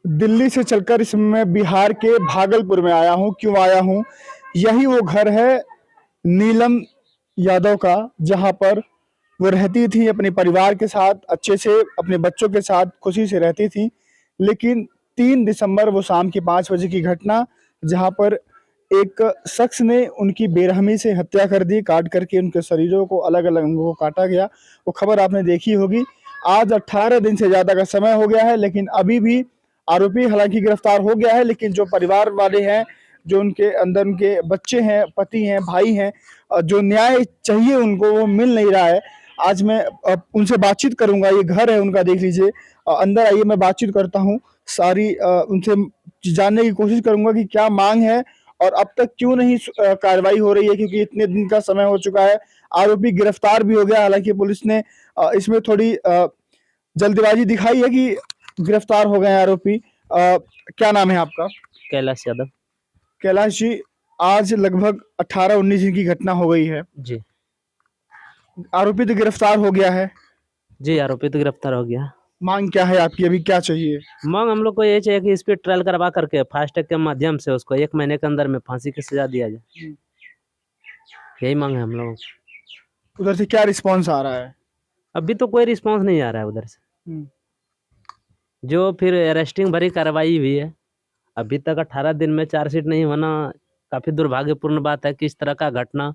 दिल्ली से चलकर इस समय बिहार के भागलपुर में आया हूँ। क्यों आया हूँ? यही वो घर है नीलम यादव का, जहाँ पर वो रहती थी अपने परिवार के साथ, अच्छे से अपने बच्चों के साथ खुशी से रहती थी। लेकिन 3 दिसंबर वो शाम के 5 बजे की घटना, जहाँ पर एक शख्स ने उनकी बेरहमी से हत्या कर दी, काट करके उनके शरीरों को अलग-अलग अंगों को काटा गया। वो खबर आपने देखी होगी। आज 18 दिन से ज़्यादा का समय हो गया है, लेकिन अभी भी आरोपी हालांकि गिरफ्तार हो गया है, लेकिन जो परिवार वाले हैं, जो उनके अंदर उनके बच्चे हैं, पति हैं, भाई हैं, जो न्याय चाहिए उनको वो मिल नहीं रहा है। आज मैं उनसे बातचीत करूंगा। ये घर है उनका, देख लीजिए। अंदर आइए, मैं बातचीत करता हूँ। सारी उनसे जानने की कोशिश करूंगा कि क्या मांग है और अब तक क्यों नहीं कार्रवाई हो रही है, क्योंकि इतने दिन का समय हो चुका है। आरोपी गिरफ्तार भी हो गया, हालांकि पुलिस ने इसमें थोड़ी जल्दबाजी दिखाई है कि गिरफ्तार हो गए हैं आरोपी। क्या नाम है आपका? कैलाश यादव। कैलाश जी, आज लगभग 18-19 दिन की घटना हो गई है। जी आरोपी तो गिरफ्तार हो गया है। जी, आरोपी तो गिरफ्तार हो गया। मांग क्या है आपकी? अभी क्या चाहिए? मांग हम लोग को ये चाहिए कि इस पे ट्रायल करवा करके फास्ट ट्रैक के माध्यम से उसको 1 महीने के अंदर में फांसी की सजा दिया जाए। यही मांग है हम लोग। उधर से क्या रिस्पॉन्स आ रहा है? अभी तो कोई रिस्पांस नहीं आ रहा है उधर से। हम्म। जो फिर अरेस्टिंग भरी कार्रवाई हुई है, अभी तक 18 दिन में चार्जशीट नहीं होना काफी दुर्भाग्यपूर्ण बात है कि इस तरह का घटना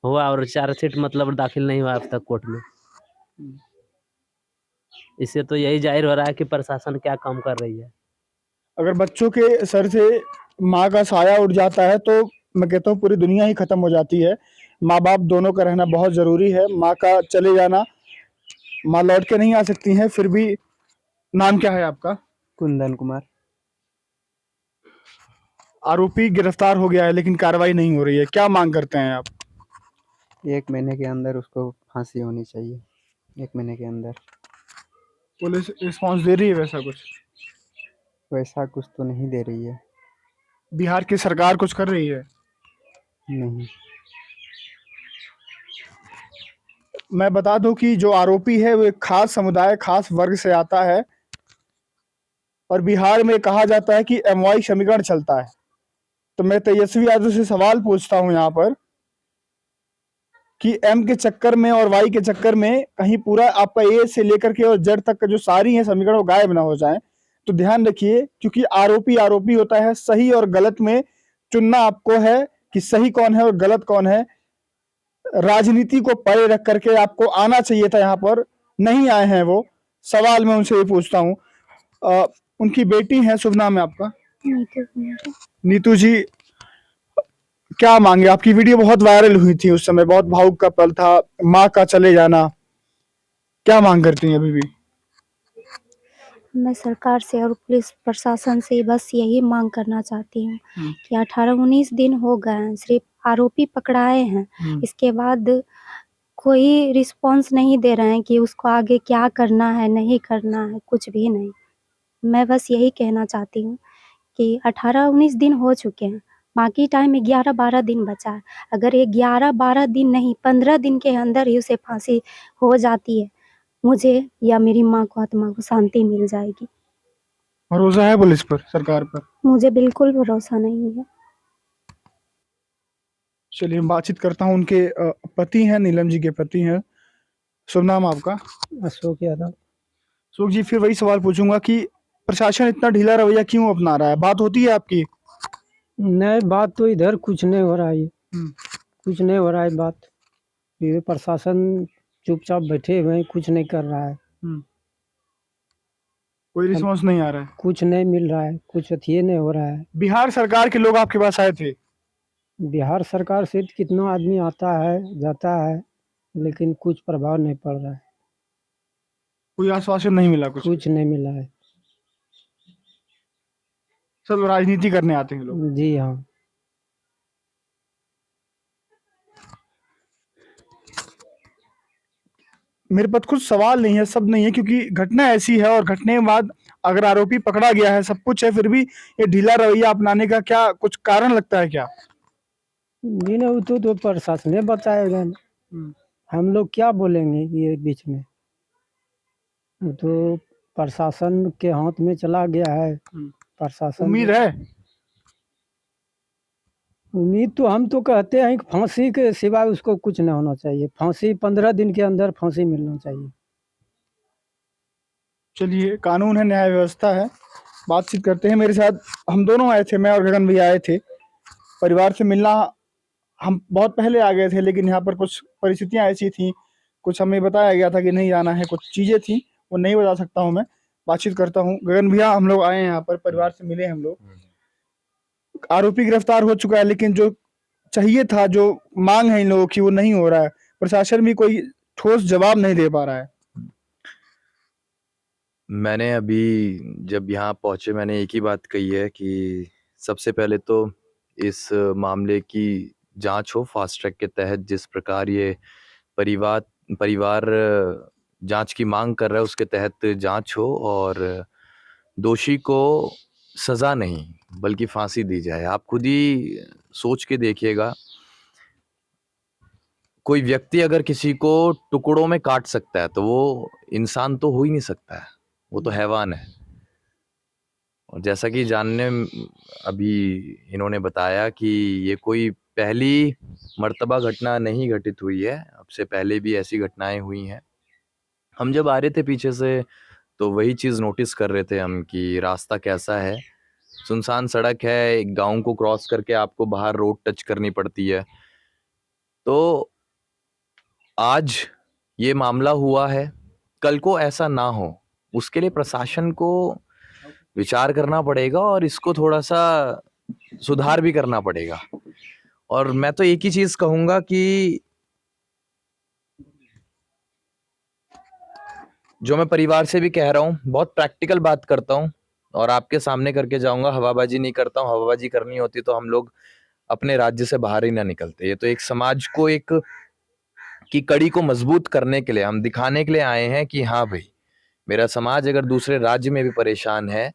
हुआ और चार्जशीट मतलब दाखिल नहीं हुआ अब तक कोर्ट में। इससे तो यही जाहिर हो रहा है कि प्रशासन क्या काम कर रही है। अगर बच्चों के सर से माँ का साया उठ जाता है तो मैं कहता हूँ पूरी दुनिया ही खत्म हो जाती है। माँ बाप दोनों का रहना बहुत जरूरी है। माँ का चले जाना, माँ लौट के नहीं आ सकती हैं, फिर भी। नाम क्या है आपका? कुंदन कुमार। आरोपी गिरफ्तार हो गया है, लेकिन कार्रवाई नहीं हो रही है। क्या मांग करते हैं आप? 1 महीने के अंदर उसको फांसी होनी चाहिए, 1 महीने के अंदर। पुलिस रिस्पॉन्स दे रही है वैसा कुछ? वैसा कुछ तो नहीं दे रही है। बिहार की सरकार कुछ कर रही है? नहीं। मैं बता दूं कि जो आरोपी है वो एक खास समुदाय, खास वर्ग से आता है, और बिहार में कहा जाता है कि एमवाई समीकरण चलता है। तो मैं तेजस्वी यादव से सवाल पूछता हूं यहाँ पर कि एम के चक्कर में और वाई के चक्कर में कहीं पूरा आपका ए से लेकर के और जेड तक का जो सारी है समीकरण वो गायब ना हो जाए। तो ध्यान रखिए, क्योंकि आरोपी आरोपी होता है। सही और गलत में चुनना आपको है कि सही कौन है और गलत कौन है। राजनीति को परे रख करके आपको आना चाहिए था यहाँ पर, नहीं आए हैं वो। सवाल मैं उनसे ये पूछता हूँ। उनकी बेटी है, शुभ नाम है आपका? नीतू जी, क्या मांगे? आपकी वीडियो बहुत वायरल हुई थी उस समय, बहुत भावुक का पल था, माँ का चले जाना। क्या मांग करती हैं अभी भी? मैं सरकार से और पुलिस प्रशासन से बस यही मांग करना चाहती हूँ कि 18-19 दिन हो गए हैं, सिर्फ आरोपी पकड़ाए हैं। इसके बाद कोई रिस्पांस नहीं दे रहे हैं कि उसको आगे क्या करना है, नहीं करना है, कुछ भी नहीं। मैं बस यही कहना चाहती हूँ कि 18-19 दिन हो चुके हैं, बाकी टाइम 11-12 दिन बचा है। अगर ये 11-12 दिन नहीं, 15 दिन के अंदर ही उसे फांसी हो जाती है, मुझे या मेरी माँ को, आत्मा को शांति मिल जाएगी। भरोसा है पुलिस पर, सरकार पर? मुझे बिल्कुल भरोसा नहीं है। चलिए, मैं बातचीत करता हूँ। उनके पति हैं, नीलम जी के पति हैं। शुभ नाम आपका? अशोक यादव। अशोक जी, फिर वही सवाल पूछूंगा कि प्रशासन इतना ढीला रवैया क्यों अपना रहा है? बात होती है आपकी? नहीं, बात तो इधर कुछ नहीं हो रहा है। कुछ नहीं हो रहा है बात। ये प्रशासन चुपचाप बैठे हुए हैं, कुछ नहीं कर रहा है। कोई रिस्पॉन्स नहीं आ रहा है? कुछ नहीं मिल रहा है, कुछ अथिये नहीं हो रहा है। बिहार सरकार के लोग आपके पास आए थे? बिहार सरकार से कितना आदमी आता है जाता है, लेकिन कुछ प्रभाव नहीं पड़ रहा है। कोई आश्वासन नहीं मिला? कुछ नहीं मिला है। सब राजनीति करने आते हैं लोग। जी हाँ। मेरे पास कुछ सवाल नहीं है, सब नहीं है, क्योंकि घटना ऐसी है और घटने के बाद अगर आरोपी पकड़ा गया है, सब कुछ है, फिर भी ये ढीला रवैया अपनाने का क्या कुछ कारण लगता है क्या? जी नहीं, वो तो प्रशासन ने बताएगा। हम लोग क्या बोलेंगे ये बीच में? वो तो प्रशासन के हाथ में चला गया है। प्रशासन उम्मीद है? उम्मीद तो हम तो कहते हैं कि फांसी के सिवाय उसको कुछ नहीं होना चाहिए। फांसी 15 दिन के अंदर फांसी मिलना चाहिए। चलिए, कानून है, न्याय व्यवस्था है, बातचीत करते हैं। मेरे साथ हम दोनों आए थे, मैं और गगन भैया आए थे परिवार से मिलना। हम बहुत पहले आ गए थे, लेकिन यहाँ पर कुछ परिस्थितियाँ ऐसी थी, कुछ हमें बताया गया था कि नहीं जाना है, कुछ चीज़ें थी वो नहीं बता सकता हूँ मैं। बातचीत करता हूँ। गगन भैया, हम लोग आए हैं यहाँ पर, परिवार से मिले हम लोग। आरोपी गिरफ्तार हो चुका है, लेकिन जो चाहिए था, जो मांग है इन लोगों की, वो नहीं हो रहा है। प्रशासन भी कोई ठोस जवाब नहीं दे पा रहा है। मैंने अभी जब यहाँ पहुंचे मैंने एक ही बात कही है कि सबसे पहले तो इस मामले की जांच हो फास्ट ट्रैक के तहत। जिस प्रकार ये परिवार जांच की मांग कर रहा है उसके तहत जांच हो और दोषी को सजा नहीं बल्कि फांसी दी जाए। आप खुद ही सोच के देखिएगा, कोई व्यक्ति अगर किसी को टुकड़ों में काट सकता है तो वो इंसान तो हो ही नहीं सकता है, वो तो हैवान है। और जैसा कि अभी इन्होंने बताया कि ये कोई पहली मर्तबा घटना नहीं घटित हुई है, अब से पहले भी ऐसी घटनाएं हुई हैं। हम जब आ रहे थे पीछे से तो वही चीज़ नोटिस कर रहे थे हम कि रास्ता कैसा है, सुनसान सड़क है, एक गांव को क्रॉस करके आपको बाहर रोड टच करनी पड़ती है। तो आज ये मामला हुआ है, कल को ऐसा ना हो उसके लिए प्रशासन को विचार करना पड़ेगा और इसको थोड़ा सा सुधार भी करना पड़ेगा। और मैं तो एक ही चीज कहूंगा कि जो मैं परिवार से भी कह रहा हूँ, बहुत प्रैक्टिकल बात करता हूँ और आपके सामने करके जाऊंगा, हवाबाजी नहीं करता हूँ। हवाबाजी करनी होती तो हम लोग अपने राज्य से बाहर ही ना निकलते। ये तो एक समाज को एक की कड़ी को मजबूत करने के लिए, हम दिखाने के लिए आए हैं कि हाँ भाई, मेरा समाज अगर दूसरे राज्य में भी परेशान है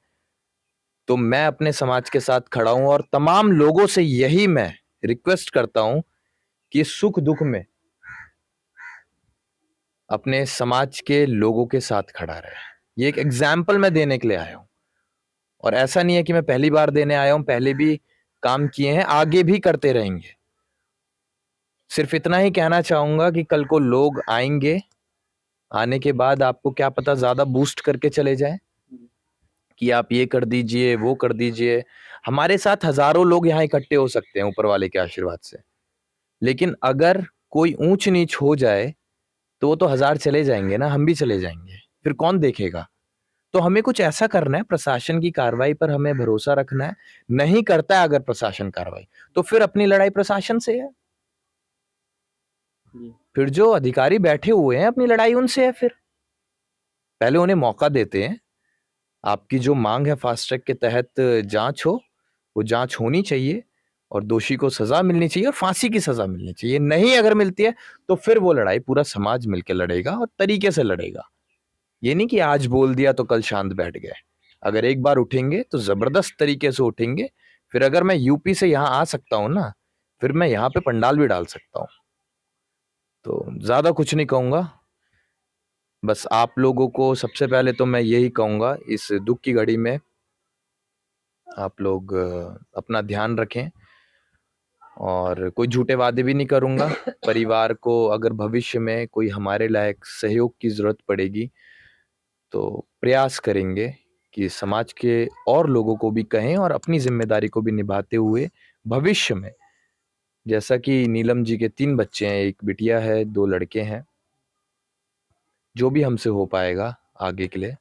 तो मैं अपने समाज के साथ खड़ा हूं। और तमाम लोगों से यही मैं रिक्वेस्ट करता हूं कि सुख दुख में अपने समाज के लोगों के साथ खड़ा रहे। ये एक एग्जाम्पल मैं देने के लिए आया हूं और ऐसा नहीं है कि मैं पहली बार देने आया हूं, पहले भी काम किए हैं, आगे भी करते रहेंगे। सिर्फ इतना ही कहना चाहूंगा कि कल को लोग आएंगे, आने के बाद आपको क्या पता ज्यादा बूस्ट करके चले जाए कि आप ये कर दीजिए वो कर दीजिए। हमारे साथ हजारों लोग यहाँ इकट्ठे हो सकते हैं ऊपर वाले के आशीर्वाद से, लेकिन अगर कोई ऊंच नीच हो जाए तो वो तो हजार चले जाएंगे ना, हम भी चले जाएंगे, फिर कौन देखेगा। तो हमें कुछ ऐसा करना है, प्रशासन की कार्रवाई पर हमें भरोसा रखना है। नहीं करता है अगर प्रशासन कार्रवाई तो फिर अपनी लड़ाई प्रशासन से है, फिर जो अधिकारी बैठे हुए हैं अपनी लड़ाई उनसे है। फिर पहले उन्हें मौका देते हैं। आपकी जो मांग है फास्ट ट्रैक के तहत जांच हो, वो जांच होनी चाहिए और दोषी को सजा मिलनी चाहिए और फांसी की सजा मिलनी चाहिए। नहीं अगर मिलती है तो फिर वो लड़ाई पूरा समाज मिलकर लड़ेगा और तरीके से लड़ेगा। ये नहीं कि आज बोल दिया तो कल शांत बैठ गए। अगर एक बार उठेंगे तो जबरदस्त तरीके से उठेंगे। फिर अगर मैं यूपी से यहाँ आ सकता हूँ ना, फिर मैं यहाँ पे पंडाल भी डाल सकता हूँ। तो ज्यादा कुछ नहीं कहूंगा, बस आप लोगों को सबसे पहले तो मैं यही कहूंगा, इस दुख की घड़ी में आप लोग अपना ध्यान रखें और कोई झूठे वादे भी नहीं करूंगा। परिवार को अगर भविष्य में कोई हमारे लायक सहयोग की जरूरत पड़ेगी तो प्रयास करेंगे कि समाज के और लोगों को भी कहें और अपनी जिम्मेदारी को भी निभाते हुए भविष्य में, जैसा कि नीलम जी के 3 बच्चे हैं, एक बिटिया है, 2 लड़के हैं, जो भी हमसे हो पाएगा आगे के लिए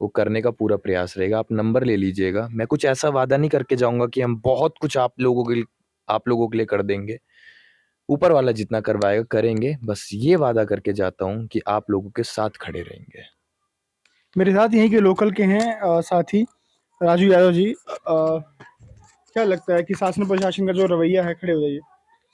वो करने का पूरा प्रयास रहेगा। आप नंबर ले लीजिएगा। मैं कुछ ऐसा वादा नहीं करके जाऊंगा कि हम बहुत कुछ आप लोगों के लिए कर देंगे। ऊपर वाला जितना करवाएगा करेंगे, बस ये वादा करके जाता हूँ कि आप लोगों के साथ खड़े रहेंगे। मेरे साथ यहीं के लोकल के हैं साथी राजू यादव जी। क्या लगता है कि शासन प्रशासन का जो रवैया है, खड़े हो जाइए,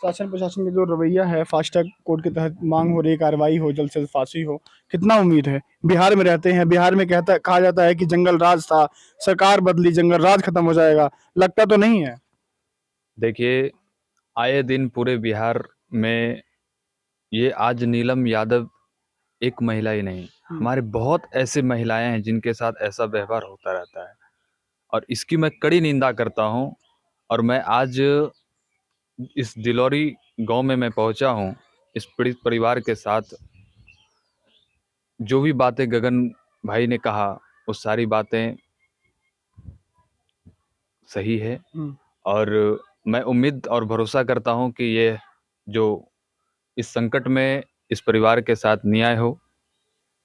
शासन प्रशासन का जो रवैया है, फास्ट ट्रैक कोर्ट के तहत मांग हो रही है, कार्रवाई हो, जल्द से जल्द फांसी हो, कितना उम्मीद है? बिहार में रहते हैं, बिहार में कहा जाता है कि जंगल राज था, सरकार बदली, जंगल राज खत्म हो जाएगा, लगता तो नहीं है। देखिए, आए दिन पूरे बिहार में ये आज नीलम यादव एक महिला ही नहीं, हमारे बहुत ऐसे महिलाएं हैं जिनके साथ ऐसा व्यवहार होता रहता है और इसकी मैं कड़ी निंदा करता हूं। और मैं आज इस दिलौरी गांव में मैं पहुंचा हूं इस पीड़ित परिवार के साथ। जो भी बातें गगन भाई ने कहा वो सारी बातें सही है और मैं उम्मीद और भरोसा करता हूं कि ये जो इस संकट में इस परिवार के साथ न्याय हो,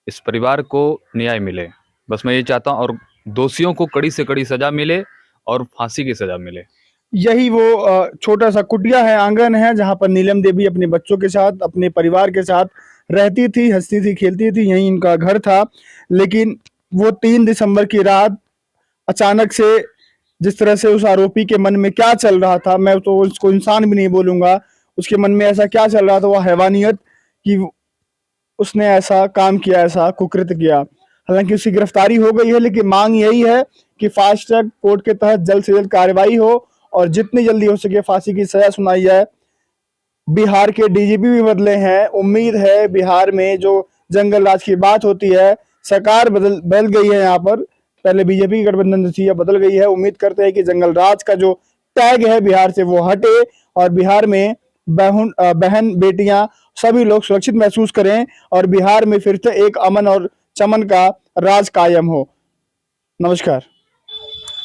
इस परिवार को न्याय मिले, बस मैं ये चाहता हूं। और दोषियों को कड़ी से कड़ी सजा मिले और फांसी की सजा मिले। यही वो छोटा सा कुटिया है, आंगन है, जहां पर नीलम देवी अपने बच्चों के साथ, अपने परिवार के साथ रहती थी, हंसती थी, खेलती थी। यही इनका घर था। लेकिन वो 3 दिसंबर की रात अचानक से, जिस तरह से उस आरोपी के मन में क्या चल रहा था, मैं तो उसको इंसान भी नहीं बोलूंगा, उसके मन में ऐसा क्या चल रहा था, वो हैवानियत, कि उसने ऐसा काम किया, ऐसा कुकृत्य किया। हालांकि उसकी गिरफ्तारी हो गई है, लेकिन मांग यही है कि फास्ट ट्रैक कोर्ट के तहत जल्द से जल्द कार्रवाई हो और जितनी जल्दी हो सके फांसी की सजा सुनाई जाए। बिहार के डीजीपी भी बदले हैं। उम्मीद है बिहार में जो जंगल राज की बात होती है, सरकार बदल गई है। यहाँ पर पहले बीजेपी की गठबंधन थी, अब बदल गई है। उम्मीद करते हैं कि जंगल राज का जो टैग है बिहार से वो हटे और बिहार में बहन बेटियां सभी लोग सुरक्षित महसूस करें और बिहार में फिर से एक अमन और चमन का राज कायम हो। नमस्कार।